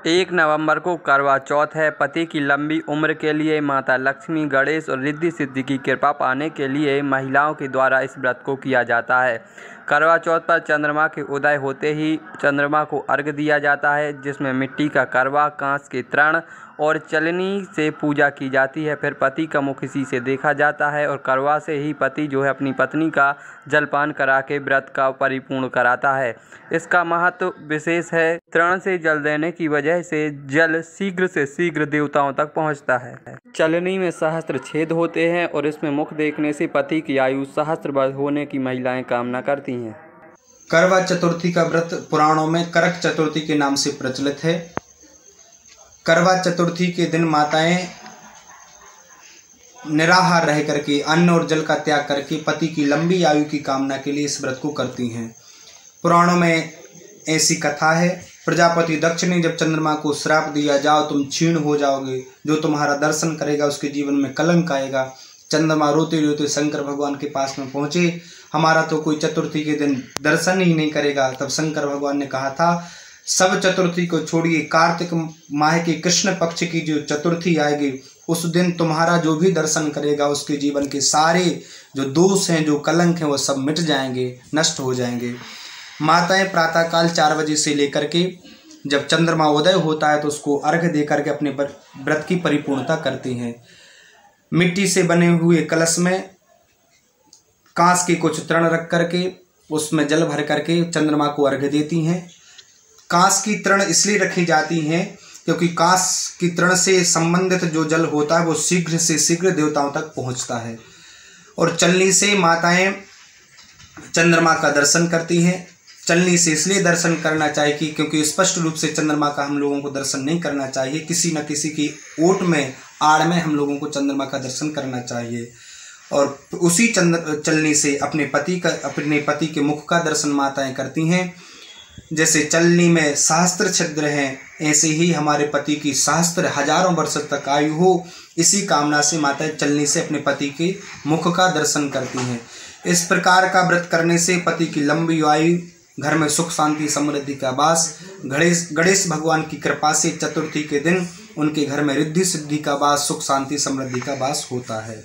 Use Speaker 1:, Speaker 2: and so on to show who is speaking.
Speaker 1: 1 नवंबर को करवा चौथ है। पति की लंबी उम्र के लिए, माता लक्ष्मी, गणेश और रिद्धि सिद्धि की कृपा पाने के लिए महिलाओं के द्वारा इस व्रत को किया जाता है। करवा चौथ पर चंद्रमा के उदय होते ही चंद्रमा को अर्घ्य दिया जाता है, जिसमें मिट्टी का करवा, कांस के तृण और चलनी से पूजा की जाती है। फिर पति का मुख इसी से देखा जाता है और करवा से ही पति अपनी पत्नी का जलपान करा के व्रत का परिपूर्ण कराता है। इसका महत्व विशेष है। तृण से जल देने की वजह से जल शीघ्र से शीघ्र देवताओं तक पहुंचता है। चलनी में सहस्त्र छेद होते हैं और इसमें मुख देखने से पति की आयु सहस्त्र वर्ष होने की महिलाएं कामना करती हैं।
Speaker 2: करवा चतुर्थी का व्रत पुराणों में करक चतुर्थी के नाम से प्रचलित है। करवा चतुर्थी के दिन माताएं निराहार रह करके अन्न और जल का त्याग करके पति की लंबी आयु की कामना के लिए इस व्रत को करती हैं। पुराणों में ऐसी कथा है, प्रजापति दक्ष ने जब चंद्रमा को श्राप दिया, जाओ तुम क्षीण हो जाओगे, जो तुम्हारा दर्शन करेगा उसके जीवन में कलंक आएगा। चंद्रमा रोते रोते शंकर भगवान के पास में पहुँचे, हमारा तो कोई चतुर्थी के दिन दर्शन ही नहीं करेगा। तब शंकर भगवान ने कहा था, सब चतुर्थी को छोड़िए, कार्तिक माह के कृष्ण पक्ष की जो चतुर्थी आएगी उस दिन तुम्हारा जो भी दर्शन करेगा उसके जीवन के सारे जो दोष हैं, जो कलंक हैं, वो सब मिट जाएंगे, नष्ट हो जाएंगे। माताएं प्रातःकाल 4 बजे से लेकर के जब चंद्रमा उदय होता है तो उसको अर्घ्य दे करके अपने व्रत की परिपूर्णता करती हैं। मिट्टी से बने हुए कलश में कांस के कुछ तृण रख करके उसमें जल भर करके चंद्रमा को अर्घ्य देती हैं। कांस की तृण इसलिए रखी जाती हैं क्योंकि कांस की तृण से संबंधित जो जल होता है वो शीघ्र से शीघ्र देवताओं तक पहुंचता है। और चलनी से माताएं चंद्रमा का दर्शन करती हैं। चलनी से इसलिए दर्शन करना चाहिए क्योंकि स्पष्ट रूप से चंद्रमा का हम लोगों को दर्शन नहीं करना चाहिए, किसी न किसी की ओट में, आड़ में हम लोगों को चंद्रमा का दर्शन करना चाहिए। और उसी चलनी से अपने पति के मुख का दर्शन माताएं करती हैं। जैसे चलनी में सहस्त्र छिद्र हैं, ऐसे ही हमारे पति की सहस्त्र हजारों वर्ष तक आयु हो, इसी कामना से माताएं चलनी से अपने पति के मुख का दर्शन करती हैं। इस प्रकार का व्रत करने से पति की लंबी आयु, घर में सुख शांति समृद्धि का वास, गणेश भगवान की कृपा से चतुर्थी के दिन उनके घर में रिद्धि सिद्धि का वास, सुख शांति समृद्धि का वास होता है।